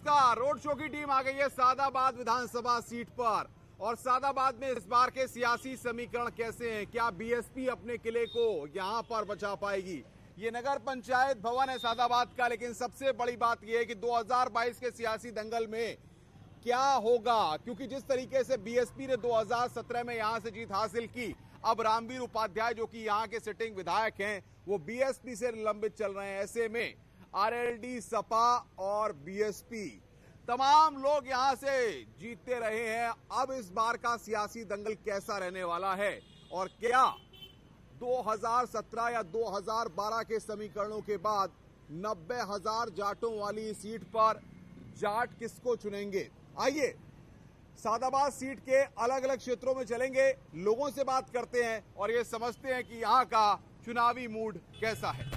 नमस्कार। Road show की team आ गई है सादाबाद विधानसभा सीट पर। और सादाबाद में इस बार के सियासी समीकरण कैसे हैं? क्या बीएसपी अपने किले को यहां पर बचा पाएगी? ये नगर पंचायत भवन है सादाबाद का, लेकिन सबसे बड़ी बात यह है कि 2022 के सियासी दंगल में क्या होगा, क्योंकि जिस तरीके से बीएसपी ने 2017 में यहां से जीत हासिल की, अब रामवीर उपाध्याय जो कि यहां के सिटिंग विधायक हैं वो बीएसपी से निलंबित चल रहे हैं। ऐसे में आरएलडी, सपा और बीएसपी तमाम लोग यहां से जीतते रहे हैं। अब इस बार का सियासी दंगल कैसा रहने वाला है और क्या 2017 या 2012 के समीकरणों के बाद 90,000 जाटों वाली सीट पर जाट किसको चुनेंगे? आइए सादाबाद सीट के अलग अलग क्षेत्रों में चलेंगे, लोगों से बात करते हैं और ये समझते हैं कि यहां का चुनावी मूड कैसा है।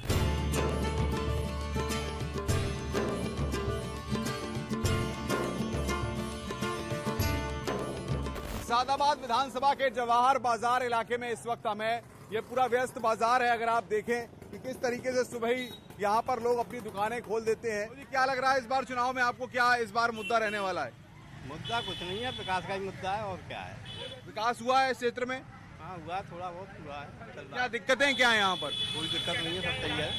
सादाबाद विधानसभा के जवाहर बाजार इलाके में इस वक्त हम हैं। ये पूरा व्यस्त बाजार है। अगर आप देखें कि किस तरीके से सुबह ही यहाँ पर लोग अपनी दुकानें खोल देते हैं। मुझे क्या लग रहा है इस बार चुनाव में आपको क्या इस बार मुद्दा रहने वाला है? मुद्दा कुछ नहीं है, विकास का ही मुद्दा है और क्या है। विकास हुआ है इस क्षेत्र में? हाँ हुआ, थोड़ा बहुत हुआ है, चल रहा क्या है। दिक्कतें क्या है यहाँ पर? कोई दिक्कत नहीं है, सब सही है।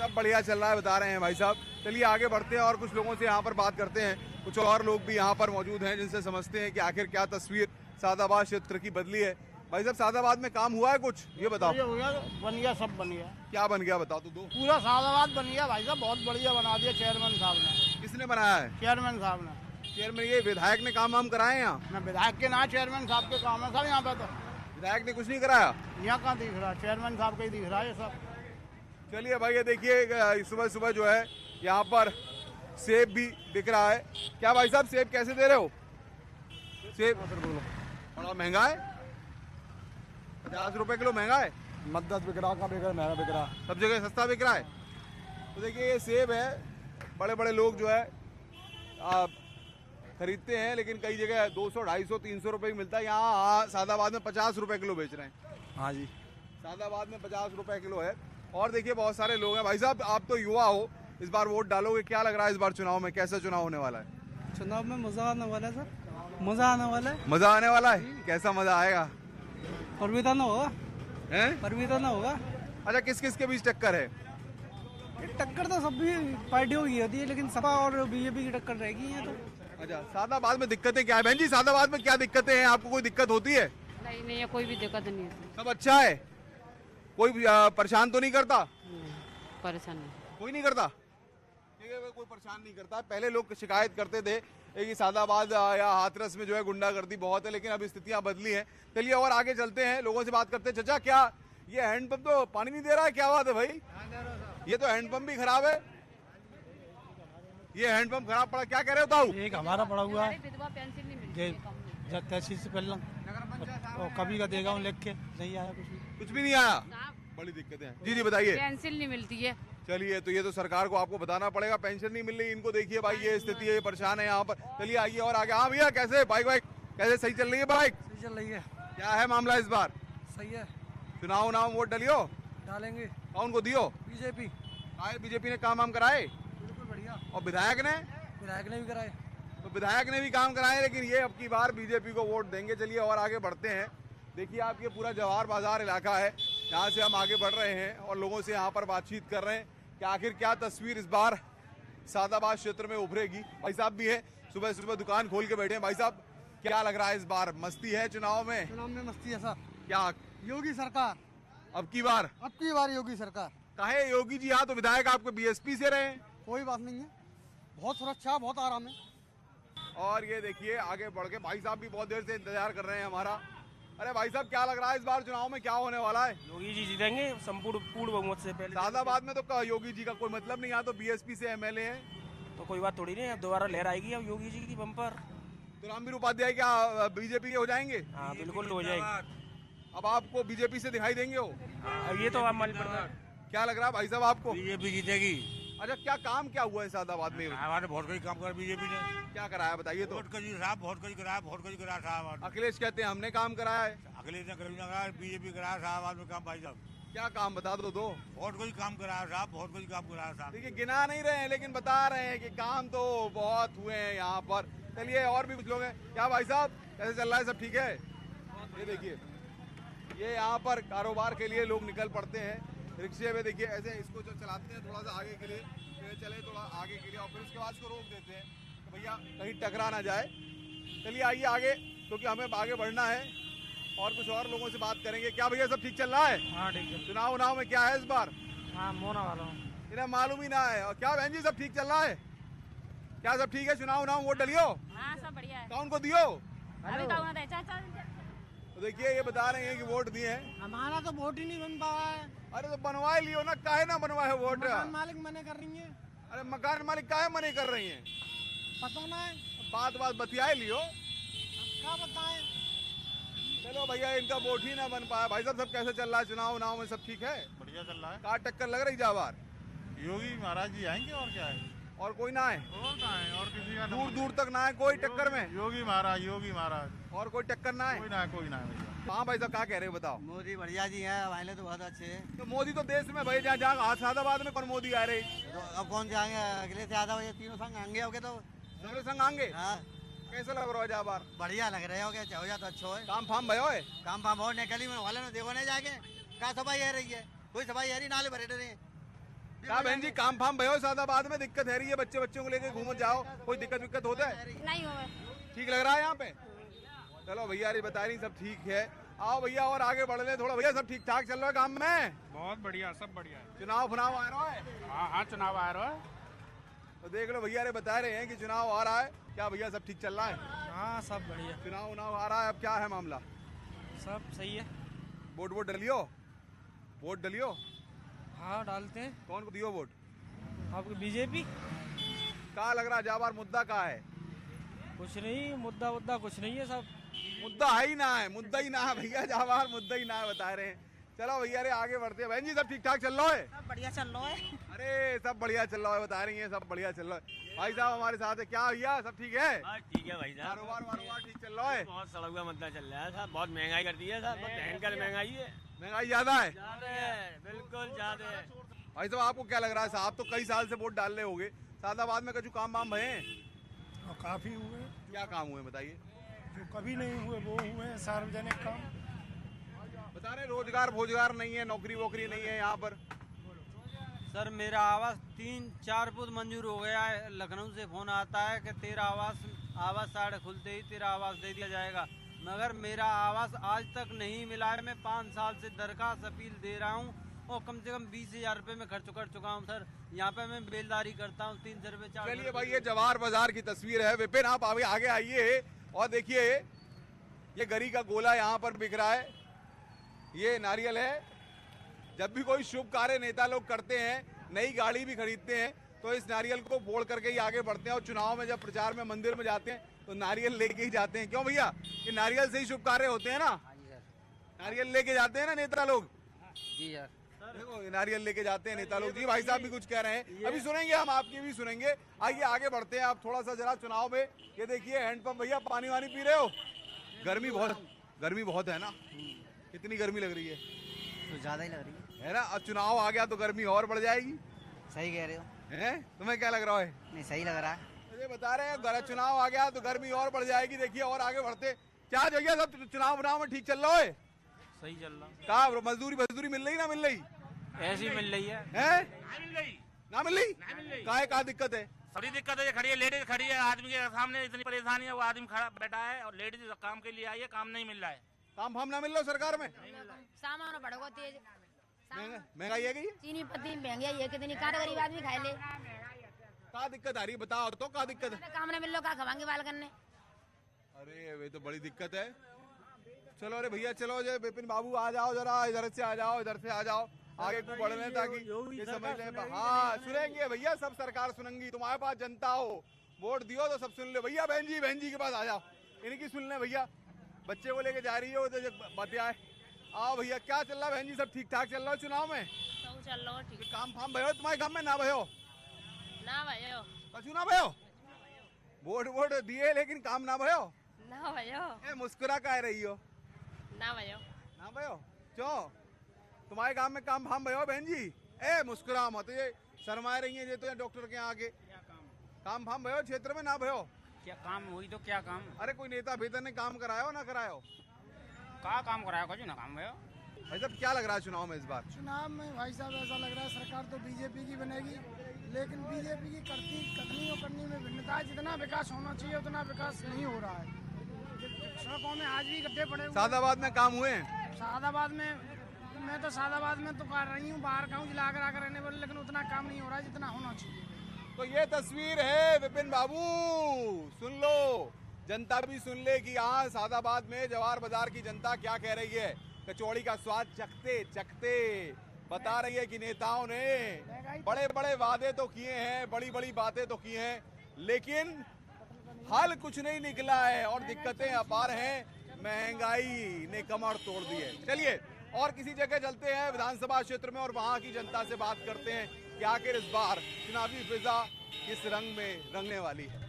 सब बढ़िया चल रहा है बता रहे हैं भाई साहब। चलिए आगे बढ़ते हैं और कुछ लोगों से यहाँ पर बात करते हैं। कुछ और लोग भी यहाँ पर मौजूद हैं जिनसे समझते हैं कि आखिर क्या तस्वीर सादाबाद क्षेत्र की बदली है। भाई साहब सादाबाद में काम हुआ है कुछ, ये बताओ। हो गया, बन गया, सब बन गया, क्या बन गया बताओ तो दो। पूरा सादाबाद बन गया भाई साहब, बहुत बढ़िया बना दिया चेयरमैन साहब ने। किसने बनाया है? चेयरमैन साहब ने। चेयरमैन ये विधायक ने काम वाम कराए यहाँ? मैं विधायक के ना, चेयरमैन साहब के काम है सब यहाँ पे। तो विधायक ने कुछ नहीं कराया? यहाँ कहाँ दिख रहा है, चेयरमैन साहब का ही दिख रहा है ये सब। चलिए भाई ये देखिए सुबह सुबह जो है यहाँ पर सेब भी बिक रहा है। क्या भाई साहब सेब कैसे दे रहे हो? सेब बड़ा महंगा है, 50 रुपए किलो महंगा है। मदद बिक रहा, कहाँ बिक रहा, महंगा बिक रहा, सब जगह सस्ता बिक रहा है। तो देखिए ये सेब है, बड़े बड़े लोग जो है खरीदते हैं, लेकिन कई जगह 200, 250, 300 रुपए की मिलता है। यहाँ सादाबाद में 50 रुपए किलो बेच रहे हैं। हाँ जी, सादाबाद में 50 रुपए किलो है। और देखिए बहुत सारे लोग हैं। भाई साहब आप तो युवा हो, इस बार वोट डालोगे, क्या लग रहा है इस बार चुनाव में कैसा चुनाव होने वाला है? चुनाव में मजा आने वाला है सर, मजा आने वाला है। मजा आने वाला है? कैसा मजा आएगा? परमिता ना होगा, हैं? परमिता ना होगा। अच्छा किस किस के बीच टक्कर है? टक्कर तो सब भी पार्टियों की होती है, लेकिन सपा और बीजेपी की टक्कर रहेगी यहाँ तो। अच्छा सादाबाद में दिक्कतें क्या है बहन जी? सादाबाद में क्या दिक्कतें हैं? आपको कोई दिक्कत होती है? नहीं नहीं है, कोई भी दिक्कत नहीं है। सब अच्छा है? कोई परेशान तो नहीं करता? परेशान नहीं। कोई नहीं करता? कोई परेशान नहीं करता। पहले लोग शिकायत करते थे कि सादाबाद या हाथरस में जो है गुंडागर्दी बहुत है, लेकिन अब स्थितियां बदली हैं। चलिए और आगे चलते हैं, लोगों से बात करते हैं। चाचा क्या ये हैंडपंप तो पानी नहीं दे रहा है? क्या बात है भाई? ये तो हैंडपंप भी खराब है। ये हैंडपंप खराब पड़ा, क्या कह रहे हो ताऊ? एक हमारा पड़ा हुआ है, विधवा पेंशन नहीं मिलती है कम में। जब तहसील से पहले और कभी का देगा हूँ लिख के, नहीं आया कुछ भी नहीं आया। बड़ी दिक्कतें हैं। जी जी बताइए। पेंशन नहीं मिलती है। चलिए तो ये तो सरकार को आपको बताना पड़ेगा, पेंशन नहीं मिल रही इनको। देखिए भाई ये स्थिति है, ये परेशान है यहाँ पर। चलिए आइए और आगे। हाँ भैया कैसे बाइक वाइक कैसे सही चल रही है? बाइक सही चल रही है। क्या है मामला इस बार? सही है, चुनाव नाम वोट डलियो? डालेंगे। कौन को दियो? बीजेपी। बीजेपी ने काम वाम कराए? बिल्कुल बढ़िया। और विधायक ने? विधायक ने भी कराए। तो विधायक ने भी काम कराए, लेकिन ये अब की बार बीजेपी को वोट देंगे। चलिए और आगे बढ़ते हैं। देखिए आप ये पूरा जवाहर बाजार इलाका है, यहाँ से हम आगे बढ़ रहे हैं और लोगों से यहाँ पर बातचीत कर रहे हैं कि आखिर क्या तस्वीर इस बार सादाबाद क्षेत्र में उभरेगी। भाई साहब भी है, सुबह सुबह दुकान खोल के बैठे हैं। भाई साहब क्या लग रहा है इस बार मस्ती है चुनाव में? चुनाव में मस्ती है सर। क्या योगी सरकार अब की बार? अब की बार योगी सरकार। काहे योगी जी? यहाँ तो विधायक आपके बीएसपी से रहे हैं। कोई बात नहीं है, बहुत सुरक्षा, बहुत आराम है। और ये देखिए आगे बढ़ के भाई साहब भी बहुत देर से इंतजार कर रहे हैं हमारा। अरे भाई साहब क्या लग रहा है इस बार चुनाव में क्या होने वाला है? योगी जी जीतेंगे संपूर्ण पूर्ण बहुमत से। पहले सादाबाद में तो योगी जी का कोई मतलब नहीं, यहाँ तो बीएसपी से एमएलए हैं। तो कोई बात थोड़ी नहीं, अब दोबारा लहर आएगी अब योगी जी की बम्पर। तो रामवीर उपाध्याय क्या बीजेपी के हो जाएंगे? हाँ बिल्कुल हो जाएगी। अब आपको बीजेपी से दिखाई देंगे वो? अब ये तो आप मान पड़ता। क्या लग रहा है भाई साहब आपको? बीजेपी जीतेगी। अच्छा क्या काम क्या हुआ है सादाबाद में? हमारे बहुत कोई काम करा बीजेपी ने। क्या कराया बताइए तो? वोट का जी साहब बहुत कुछ कराया, बहुत कुछ कराया साहब। अखिलेश कहते हैं हमने काम कराया है। अखिलेश ने कभी ना कराया, बीजेपी कराया साहब में काम भाई साहब। क्या काम बता दो बहुत कोई काम करा है साहब, बहुत कोई काम करा है साहब। देखिए गिना नहीं रहे हैं लेकिन बता रहे हैं कि काम तो बहुत हुए हैं यहाँ पर। चलिए और भी कुछ लोग हैं। क्या भाई साहब कैसे चल रहा है, सब ठीक है? ये देखिए ये यहाँ पर कारोबार के लिए लोग निकल पड़ते हैं रिक्शे में। देखिए ऐसे इसको जो चलाते हैं थोड़ा सा आगे के लिए, फिर चले थोड़ा आगे के लिए और फिर उसके बाद इसको रोक देते हैं तो भैया कहीं टकरा ना जाए। चलिए आइए आगे क्योंकि हमें आगे बढ़ना है और कुछ और लोगों से बात करेंगे। क्या भैया सब ठीक चल रहा है? हाँ ठीक है। चुनाव में क्या है इस बार? हाँ मोना वाला हूँ। इन्हें मालूम ही ना है। और क्या बहन जी सब ठीक चल रहा है? क्या सब ठीक है? चुनाव वोट डलियो? हाँ सब बढ़िया है। कौन को दियो? अभी तो होना था तो देखिए ये बता रहे हैं कि वोट दिए हैं। हमारा तो वोट ही नहीं बन पाया है। अरे तो बनवा लियो ना, काहे ना बनवाए वोट? मकान मालिक मना कर रही है। अरे मकान मालिक काहे मने कर रही हैं? पता ना है, बात बतियाए लियो। क्या बताएं। चलो भैया इनका वोट ही ना बन पाया। भाई साहब सब कैसे चल रहा है चुनाव में, सब ठीक है? बढ़िया चल रहा है। कहाँ टक्कर लग रही जाबार? योगी महाराज जी आएंगे और क्या है, और कोई ना है? और कहाँ है, और किसी का दूर दूर तक ना है कोई टक्कर में? योगी महाराज और कोई टक्कर ना है? कोई ना है भैया। हाँ भाई साहब क्या कह रहे हो बताओ? मोदी बढ़िया जी है, हमारे तो बहुत अच्छे हैं। तो मोदी तो देश में भाई जहाँ जहाँ आसादाबाद में कौन मोदी आ रहे? तो अब कौन जाएंगे अगले से आधा बजे, तीनों संग आएंगे होगे तो। दोनों संग आएंगे? हाँ कैसे लग रहा है जाबार? बढ़िया लग रहे हो गया, हो जा तो अच्छा है। काम फार्म भयो है? काम फाम और निकली में वाले ने देखो नहीं जाके क्या सफाई है रही है, कोई सफाई है रही, नाले भरे रहे। क्या बहन जी काम फार्म भयो सादाबाद में? दिक्कत है रही है, बच्चों को लेके घूमो जाओ, कोई दिक्कत होता है? नहीं हुआ। ठीक लग रहा है यहाँ पे? चलो भैया बता रही सब ठीक है। आओ भैया और आगे बढ़ ले थोड़ा। भैया सब ठीक ठाक चल रहा है काम में? बहुत बढ़िया, सब बढ़िया है। चुनाव आ रहा है? हाँ चुनाव आ रहा है। तो देख लो भैया बता रहे हैं कि चुनाव आ रहा है। क्या भैया सब ठीक चल रहा है? हाँ सब बढ़िया, चुनाव आ रहा है। अब क्या है मामला? सब सही है। वोट डलियो? वोट डलियो? हाँ डालते हैं। कौन को दियो वोट? आपको बीजेपी? कहा लग रहा है जाबार मुद्दा कहा है? कुछ नहीं, मुद्दा कुछ नहीं है, सब मुद्दा है ही ना है, मुद्दा ही ना है भैया, जाबार मुद्दा ही ना है बता रहे हैं। चलो भैया आगे बढ़ते हैं। बहन जी सब ठीक ठाक चल रहा है? सब बढ़िया चल रहा है। अरे सब बढ़िया चल रहा है बता रही हैं, सब बढ़िया चल रहा है। भाई साहब हमारे साथ है। क्या भैया सब ठीक है? ठीक है भाई साहब, कारोबार ठीक चल रहा है? बहुत सड़क मतलब चल रहा है साहब, बहुत महंगाई कर दी है साहब, बहुत भयंकर महंगाई है। महंगाई ज्यादा है? बिल्कुल ज्यादा है। भाई साहब आपको क्या लग रहा है? साहब तो कई साल से वोट डाल रहे होंगे, सादाबाद में कुछ काम वाम भये? काफी हुए, क्या काम हुए बताइए? जो कभी नहीं हुए वो हुए हैं, सार्वजनिक काम। बता रहे रोजगार नहीं है, नौकरी वोकरी नहीं है यहाँ पर। सर मेरा आवास 3-4 फुट मंजूर हो गया है। लखनऊ से फोन आता है कि तेरा आवास साढ़े खुलते ही तेरा आवास दे दिया जाएगा, मगर मेरा आवास आज तक नहीं मिला है। मैं 5 साल से दरखास्त अपील दे रहा हूँ और कम से कम 20,000 रुपये में खर्च कर चुका हूँ सर। यहाँ पे मैं बेलदारी करता हूँ, 300 रुपये 400। चलिए भाई ये जवाहर बाजार की तस्वीर है। विपिन आप आगे आइए और देखिए ये गरी का गोला यहाँ पर बिक रहा है, ये नारियल है। जब भी कोई शुभ कार्य नेता लोग करते हैं, नई गाड़ी भी खरीदते हैं, तो इस नारियल को फोड़ करके ही आगे बढ़ते हैं। और चुनाव में जब प्रचार में मंदिर में जाते हैं तो नारियल लेके ही जाते हैं। क्यों भैया? ये नारियल से ही शुभ कार्य होते हैं ना? नारियल लेके जाते हैं ना नेता लोग? जी सर। देखो नारियल लेके जाते हैं नेता लोग। जी भाई साहब भी कुछ कह रहे हैं, अभी सुनेंगे हम, आपकी भी सुनेंगे। आइए आगे बढ़ते हैं आप थोड़ा सा जरा चुनाव में। ये देखिए हैंडपंप भैया, पानी वानी पी रहे हो? गर्मी बहुत है ना? कितनी गर्मी लग रही है? तो ज्यादा ही लग रही है ना? अब चुनाव आ गया तो गर्मी और बढ़ जाएगी। सही कह रहे हो। हैं? तुम्हें क्या लग रहा है? नहीं सही लग रहा है। मुझे बता रहे हैं चुनाव आ गया तो गर्मी और बढ़ जाएगी। देखिए और आगे बढ़ते। क्या भैया सब चुनाव में ठीक चल रहा है? सही चल रहा है। कहा मजदूरी मिल रही ना मिल रही? ऐसी मिल रही है। ना मिल रही? कहा दिक्कत है? बड़ी दिक्कत है, खड़ी है लेडीज खड़ी है, आदमी के सामने इतनी परेशानी है, वो आदमी खड़ा बैठा है और लेडीज काम के लिए आई है, काम नहीं मिल रहा है। काम फाम ना मिल रहा सरकार में? सामान बढ़ो तेज, महंगाई है गई? चीनी पत्ती महंगी है, कितनी कार गरीब आदमी खाए ले। क्या दिक्कत आ रही बताओ तो? क्या दिक्कत है? काम ना मिल लो, का खवाएंगे बाल करने? अरे वे तो बड़ी दिक्कत है। चलो अरे भैया चलो जो विपिन बाबू आ जाओ जरा, इधर से आ जाओ आगे को बढ़ लें ताकि ये समझ लें। हाँ सुनेंगे भैया, सब सरकार सुनेंगी। तुम्हारे पास जनता हो, वोट दियो तो सब सुन ले भैया। बहन जी के पास आ जाओ, इनकी सुन ले भैया। बच्चे को लेके जा रही हो तो बातें आए। आओ भैया क्या चल रहा है? बहन जी सब ठीक ठाक चल रहा है चुनाव में? चल रहा है ठीक। काम फाम भयो तुम्हारे गाँव में? ना भयो? ना भयो। कछु ना भयो? वोट दिए लेकिन काम ना भयो? ना भयो। मुस्कुरा कह रही हो? ना भयो। ना भयो क्यों? तुम्हारे गांव में काम फाम भयो बहन जी? ए मुस्कुरा मत, ये शर्मा रही है ये तो डॉक्टर के आगे। काम फाम भयो क्षेत्र में ना भयो? क्या काम हुई तो क्या काम? अरे कोई नेता भेता ने काम करायो ना करायो? का काम कराया कुछ ना काम भयो। भाई साहब क्या लग रहा है चुनाव में इस बार? चुनाव में भाई साहब ऐसा लग रहा है सरकार तो बीजेपी की बनेगी, लेकिन बीजेपी की कथनी और करनी में भिन्नता है। जितना विकास होना चाहिए उतना विकास नहीं हो रहा है। सड़कों में आज भी गड्ढे पड़े हुए। सादाबाद में काम हुए हैं? सादाबाद में मैं तो सादाबाद में तो कर रही हूँ, बाहर का हूँ, जिला आगरा का रहने वाले, लेकिन उतना काम नहीं हो रहा है जितना होना चाहिए। तो ये तस्वीर है विपिन बाबू, सुन लो, जनता भी सुन ले कि यहाँ सादाबाद में जवाहर बाजार की जनता क्या कह रही है। कचौड़ी का स्वाद चखते चखते बता रही है कि नेताओं ने बड़े बड़े वादे तो किए हैं, बड़ी बड़ी बातें तो की हैं, लेकिन हल कुछ नहीं निकला है और दिक्कतें अपार हैं। महंगाई ने कमर तोड़ दी है। चलिए और किसी जगह चलते हैं विधानसभा क्षेत्र में और वहां की जनता से बात करते हैं कि आखिर इस बार चुनावी फिजा किस रंग में रंगने वाली है।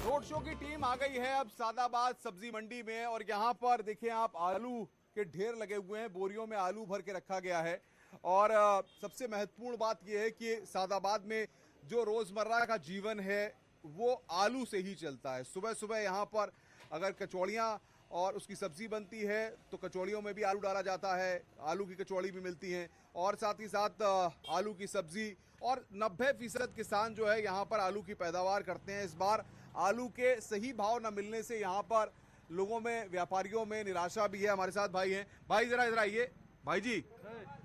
रोड शो की टीम आ गई है अब सादाबाद सब्जी मंडी में और यहाँ पर देखिए आप आलू के ढेर लगे हुए हैं, बोरियों में आलू भर के रखा गया है। और सबसे महत्वपूर्ण बात यह है कि सादाबाद में जो रोजमर्रा का जीवन है वो आलू से ही चलता है। सुबह सुबह यहाँ पर अगर कचौड़ियाँ और उसकी सब्जी बनती है तो कचौड़ियों में भी आलू डाला जाता है, आलू की कचौड़ी भी मिलती है और साथ ही साथ आलू की सब्जी। और 90% किसान जो है यहाँ पर आलू की पैदावार करते हैं। इस बार आलू के सही भाव न मिलने से यहाँ पर लोगों में, व्यापारियों में निराशा भी है। हमारे साथ भाई हैं। भाई जरा इधर आइए, भाई जी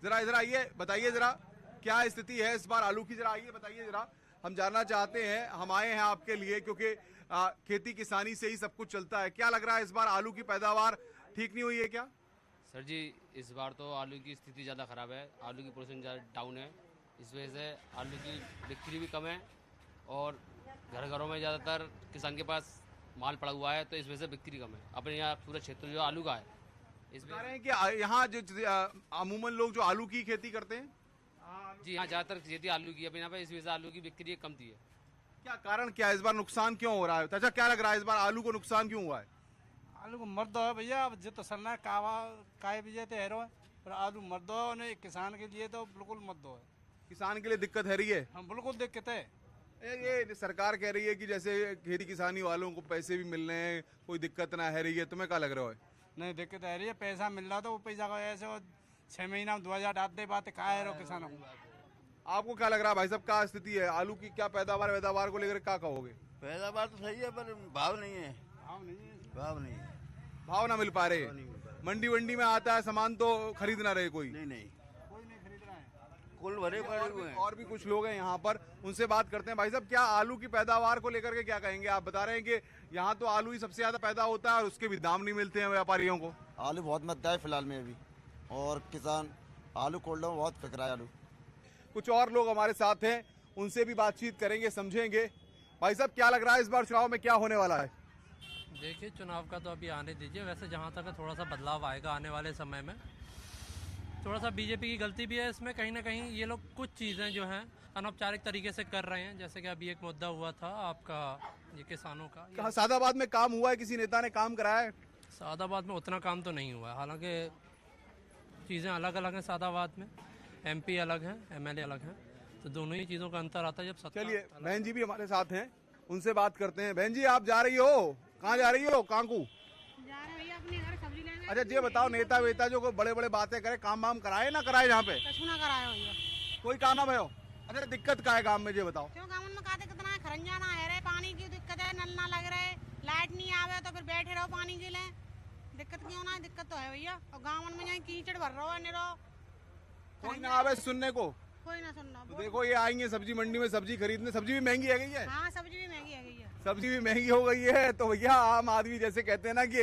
जरा इधर आइए, बताइए जरा क्या स्थिति है इस बार आलू की, जरा आइए बताइए जरा। हम जानना चाहते हैं, हम आए हैं आपके लिए क्योंकि खेती किसानी से ही सब कुछ चलता है। क्या लग रहा है इस बार आलू की पैदावार ठीक नहीं हुई है क्या? सर जी इस बार तो आलू की स्थिति ज़्यादा ख़राब है, आलू की प्रोडक्शन ज़्यादा डाउन है। इस वजह से आलू की बिक्री भी कम है और घर घरों में ज़्यादातर किसान के पास माल पड़ा हुआ है, तो इस वजह से बिक्री कम है। अपने यहाँ पूरा क्षेत्र जो आलू का है, इस कह रहे हैं कि यहाँ जो अमूमन लोग जो आलू की खेती करते हैं, जी यहाँ ज़्यादातर खेती आलू की है अपने यहाँ पे, इस वजह से आलू की बिक्री कम थी है। क्या कारण क्या है इस बार, नुकसान क्यों हो रहा है? अच्छा क्या लग रहा है इस बार आलू को नुकसान क्यों हुआ है? आलू को मर दो है भैया, अब जो तो सरना कावा काय भी जेते हैरो है, पर आलू मर दो ने किसान के लिए तो बिल्कुल मत दो है। किसान के लिए दिक्कत है रही है? हम बिल्कुल दिक्कत है। ये सरकार कह रही है कि जैसे खेती किसानी वालों को पैसे भी मिल रहे हैं, कोई दिक्कत ना है रही है, तुम्हें क्या लग रहा है? नहीं दिक्कत है रही है, पैसा मिल रहा तो वो पैसा का ऐसे 6 महीना में 2000 डालते बात का है किसानों को। आपको क्या लग रहा है भाई साहब, क्या स्थिति है आलू की, क्या पैदावार को लेकर क्या कहोगे? पैदावार तो सही है पर भाव नहीं है। भाव ना मिल पा रहे, मंडी वंडी में आता है सामान तो खरीद ना रहे कोई? नहीं कोई नहीं खरीद रहा है, कुल भरे पड़े हुए हैं। और भी कुछ लोग हैं यहाँ पर, उनसे बात करते हैं। भाई साहब क्या आलू की पैदावार को लेकर के क्या कहेंगे? आप बता रहे हैं कि यहाँ तो आलू ही सबसे ज्यादा पैदा होता है और उसके भी दाम नहीं मिलते हैं व्यापारियों को। आलू बहुत महंगा है फिलहाल में अभी, और किसान आलू कोल्डों में बहुत फिक्र है आलू। कुछ और लोग हमारे साथ हैं, उनसे भी बातचीत करेंगे, समझेंगे। भाई साहब क्या लग रहा है इस बार चुनाव में क्या होने वाला है? देखिए चुनाव का तो अभी आने दीजिए, वैसे जहाँ तक थोड़ा सा बदलाव आएगा आने वाले समय में। थोड़ा सा बीजेपी की गलती भी है इसमें, कहीं ना कहीं ये लोग कुछ चीज़ें जो हैं अनौपचारिक तरीके से कर रहे हैं। जैसे कि अभी एक मुद्दा हुआ था आपका ये किसानों का, कहाँ सादाबाद में काम हुआ है, किसी नेता ने काम कराया है? सादाबाद में उतना काम तो नहीं हुआ है, हालांकि चीज़ें अलग अलग हैं। सादाबाद में MP अलग हैं, MLA अलग हैं, तो दोनों ही चीज़ों का अंतर आता है जब सत्ता। चलिए बहन जी भी हमारे साथ हैं, उनसे बात करते हैं। बहन जी आप जा रही हो, कहाँ जा रही हो? कांकू जा रहे भैया अपने घर सब्जी लेने। अच्छा ये बताओ, नेता वेता जो बड़े बड़े बातें करे, काम वाम कराए ना कराए यहाँ पे? कछु ना कराया भैया, कोई काम ना भयो। अच्छा दिक्कत क्या है गाँव में ये बताओ? क्यों गाँव में का दिक्कत ना है, खरंजा ना है रे, पानी की दिक्कत है, नल ना लग रहे, लाइट नहीं आवे तो फिर बैठे रहो पानी के लिए। दिक्कत क्यों ना है? दिक्कत तो है भैया। और गाँव में यहाँ कीचड़ भर रहा है, कोई ना आवे सुनने को, कोई ना सुनना। तो देखो ये आएंगे सब्जी मंडी में सब्जी खरीदने, सब्जी भी महंगी है गई है। हाँ सब्जी भी महंगी है गई है, सब्जी भी महंगी हो गई है। तो भैया आम आदमी, जैसे कहते हैं ना कि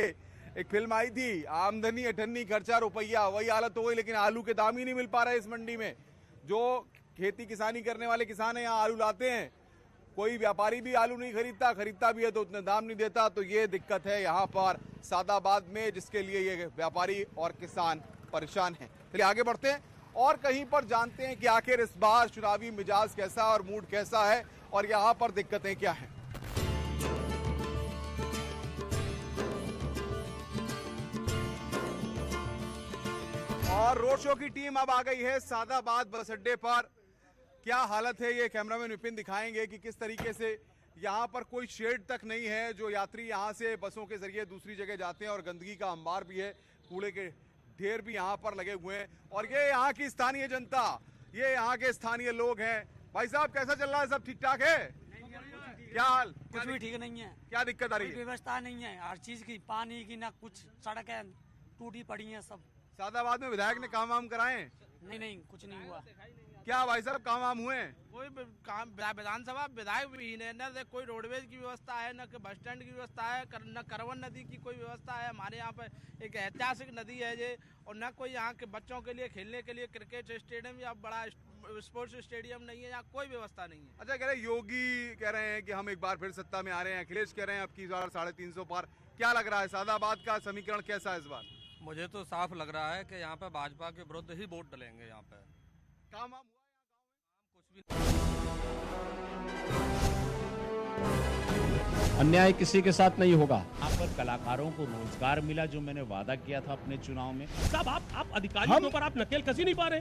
एक फिल्म आई थी आमदनी अठन्नी खर्चा रुपया, वही हालत हो गई। लेकिन आलू के दाम ही नहीं मिल पा रहे इस मंडी में। जो खेती किसानी करने वाले किसान है यहाँ आलू लाते हैं, कोई व्यापारी भी आलू नहीं खरीदता भी है तो उतने दाम नहीं देता। तो ये दिक्कत है यहाँ पर सादाबाद में, जिसके लिए ये व्यापारी और किसान परेशान हैं। चलिए आगे बढ़ते हैं और कहीं पर जानते हैं कि आखिर इस बार चुनावी मिजाज कैसा और मूड कैसा है और यहाँ पर दिक्कतें क्या हैं। और रोड शो की टीम अब आ गई है सादाबाद बस अड्डे पर। क्या हालत है ये कैमरामैन विपिन दिखाएंगे कि किस तरीके से यहाँ पर कोई शेड तक नहीं है जो यात्री यहाँ से बसों के जरिए दूसरी जगह जाते हैं, और गंदगी का अंबार भी है, कूड़े के ढेर भी यहाँ पर लगे हुए हैं। और ये यहाँ की स्थानीय जनता, ये यहाँ के स्थानीय लोग हैं। भाई साहब कैसा चल रहा है, सब ठीक ठाक है? क्या हाल? कुछ भी ठीक नहीं है। क्या दिक्कत आ रही है? व्यवस्था नहीं है हर चीज की, पानी की ना कुछ, सड़कें टूटी पड़ी हैं सब। सादाबाद में विधायक ने काम वाम कराए? नहीं कुछ नहीं हुआ। क्या भाई साहब काम वाम हुए? कोई काम विधानसभा विधायक भी है, न कोई रोडवेज की व्यवस्था है, न बस स्टैंड की व्यवस्था है, न करवन नदी की कोई व्यवस्था है। हमारे यहाँ पर एक ऐतिहासिक नदी है ये, और न कोई यहाँ के बच्चों के लिए खेलने के लिए क्रिकेट स्टेडियम या बड़ा स्पोर्ट्स स्टेडियम नहीं है, यहाँ कोई व्यवस्था नहीं है। अच्छा, कह रहे योगी कह रहे हैं कि हम एक बार फिर सत्ता में आ रहे हैं, अखिलेश कह रहे हैं अब की बार 350 पार। क्या लग रहा है सादाबाद का समीकरण कैसा है इस बार? मुझे तो साफ लग रहा है कि यहाँ पे भाजपा के विरुद्ध ही वोट डलेंगे। यहाँ पे काम वाम अन्याय किसी के साथ नहीं होगा। यहाँ पर कलाकारों को रोजगार मिला जो मैंने वादा किया था अपने चुनाव में। साहब आप अधिकारियों के ऊपर आप नकेल कसी नहीं पा रहे।